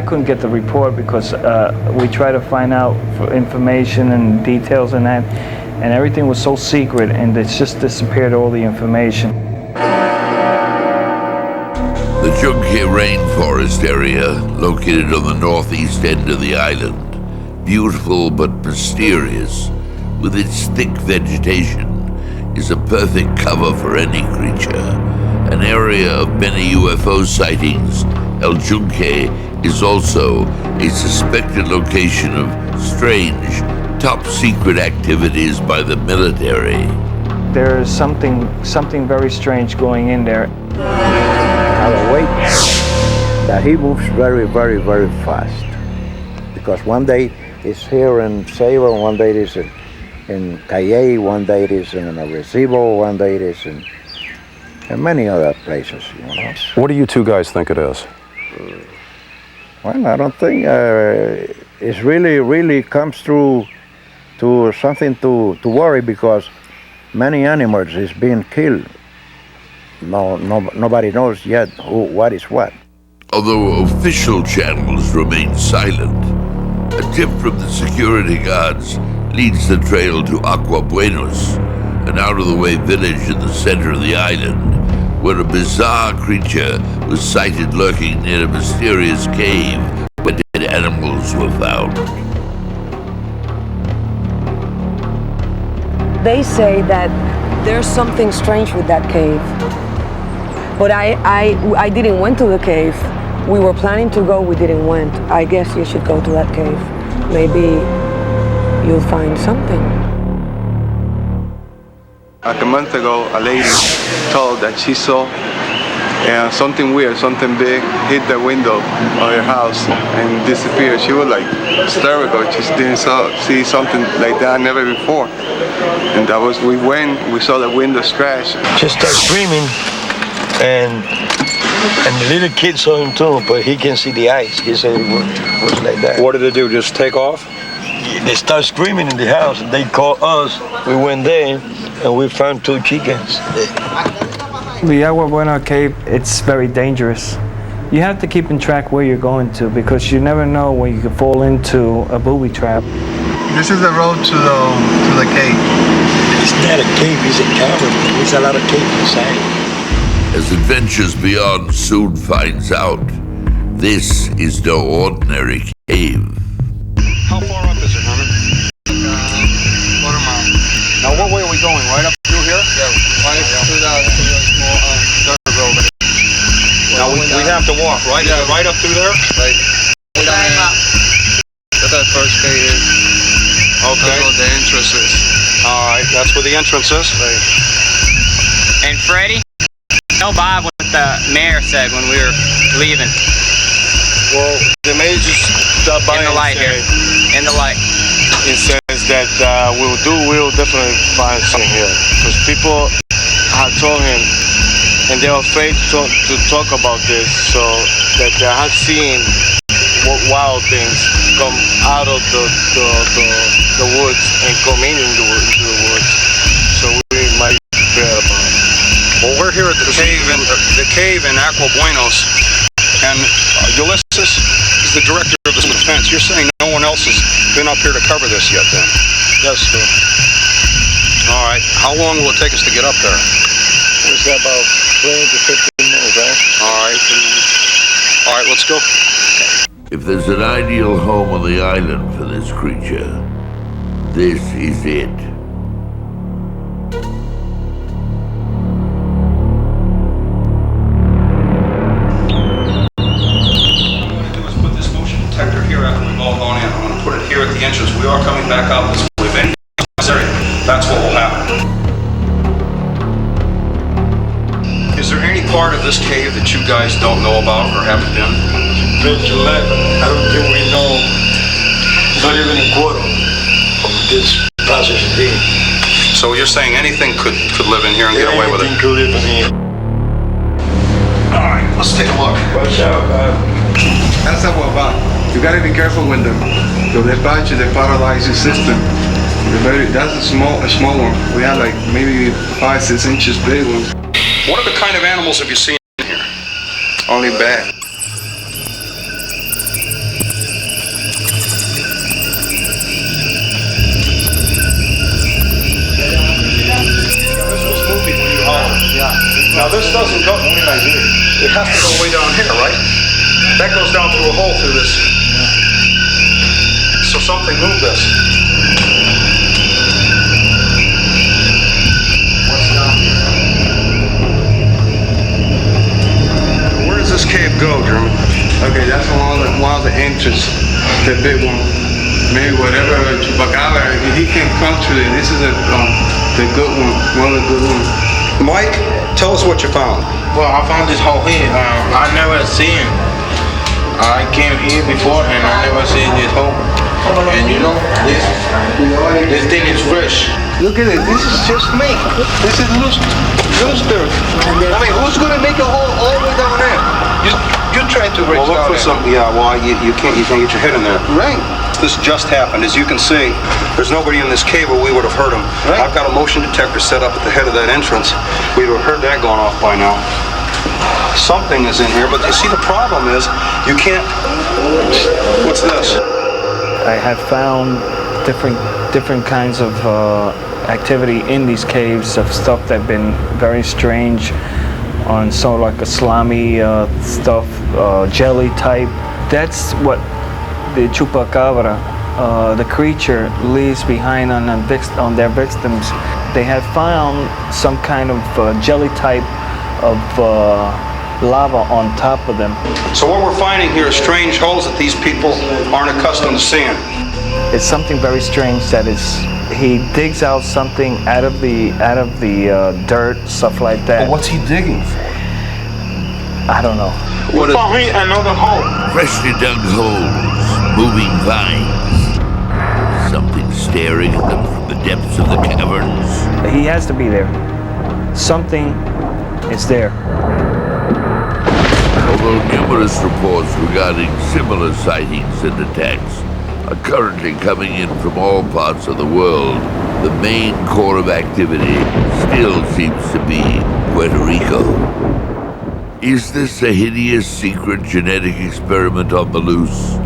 couldn't get the report because we tried to find out for information and details and that, and everything was so secret, and it's just disappeared all the information. The Yunque rainforest area, located on the northeast end of the island, beautiful but mysterious, with its thick vegetation, is a perfect cover for any creature. An area of many UFO sightings, El Yunque is also a suspected location of strange, top-secret activities by the military. There is something very strange going in there. Have a weight that he moves very, very, very fast. Because one day it's here in Sabre, one day it is in Cayey, one day it is in Arecibo, one day it is in many other places, you know. What do you two guys think it is? Well, I don't think it's really comes through to something to worry, because many animals is being killed. Nobody knows yet what is what. Although official channels remain silent, a tip from the security guards leads the trail to Agua Buenos, an out-of-the-way village in the center of the island, where a bizarre creature was sighted lurking near a mysterious cave where dead animals were found. They say that there's something strange with that cave. But I didn't went to the cave. We were planning to go, we didn't went. I guess you should go to that cave. Maybe you'll find something. Like a month ago, a lady told that she saw something weird, something big hit the window of her house and disappeared. She was like hysterical. She didn't see something like that never before. And that was, we saw the window scratch. She started screaming, and the little kid saw him too, but he can see the eyes. He said it was like that. What did they do, just take off? They started screaming in the house, and they called us. We went there, and we found 2 chickens. The Agua Buena cave, it's very dangerous. You have to keep in track where you're going to, because you never know when you could fall into a booby trap. This is the road to the cave. It's not a cave, it's a cavern. There's a lot of cave inside. As Adventures Beyond soon finds out, this is no ordinary cave. How far up is it, Herman? Quarter mile. Now, what way are we going? Right up through here? Yeah, right up through that small dirt road. Now, we have to walk, right? Yeah. Is it right up through there? Right. That's that first cave is. Okay. That's where the entrance is. All right, that's where the entrance is. Right. And Freddie, tell Bob what the mayor said when we were leaving. Well, the mayor just stopped by in the light here. In the light. It says that we'll definitely find something here. Because people had told him, and they're afraid to talk about this, so that they have seen wild things come out of the woods and come into the woods. So we might be prepared about it. Well, we're here at the cave in Aqua Buenos, and Ulysses is the director of this defense. You're saying no one else has been up here to cover this yet, then? That's true. All right. How long will it take us to get up there? It's about 20 to 15 minutes, right? All right. All right, let's go. If there's an ideal home on the island for this creature, this is it. Detector here after we've all gone in. I'm going to put it here at the entrance. We are coming back out this way. If anything necessary, that's what will happen. Is there any part of this cave that you guys don't know about or haven't been? Page 11, I don't think we know, not even a quarter of this passage thing. So you're saying anything could live in here and get away with it? Anything could live in here. All right, let's take a look. Watch out, That's a guava. You gotta be careful when the patch is the paralyzing system. That's a small one. We have like maybe 5-6 inches big ones. What other kind of animals have you seen here? Only bear. This was moving when you hollered. Yeah. Now this doesn't go. It has to go way down here, right? That goes down through a hole through this. So something moved this. What's down here? Where does this cave go, German? Okay, that's one of the entrances, the big one. Maybe whatever Chupacabra, he can come through it. This is the good one of the good ones. Mike, tell us what you found. Well, I found this hole here. I never seen. I came here before and I never seen this hole. And you know, this thing is fresh. Look at it. This is just me. This is loose dirt. I mean, who's gonna make a hole all the way down there? You're trying to reach Well, look down for there. some. Yeah, well, you can't get your head in there. Right. This just happened. As you can see, there's nobody in this cave or we would have heard him. Right. I've got a motion detector set up at the head of that entrance. We would have heard that going off by now. Something is in here, but you see the problem is you can't. What's this? I have found different kinds of activity in these caves of stuff that have been very strange, on sort of like a slimy stuff, jelly type. That's what the Chupacabra, the creature, leaves behind on their victims. They have found some kind of jelly type of lava on top of them. So what we're finding here is strange holes that these people aren't accustomed to seeing. It's something very strange that he digs out something out of the dirt, stuff like that. But what's he digging for? I don't know. We found here another hole. Freshly dug holes, moving vines. Something staring at them from the depths of the caverns. He has to be there. Something is there. Although numerous reports regarding similar sightings and attacks are currently coming in from all parts of the world, the main core of activity still seems to be Puerto Rico. Is this a hideous secret genetic experiment on the loose?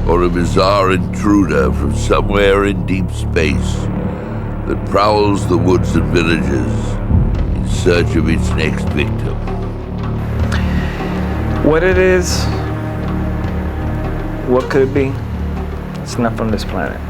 Or a bizarre intruder from somewhere in deep space? that prowls the woods and villages in search of its next victim. What it is, what could it be? It's not from this planet.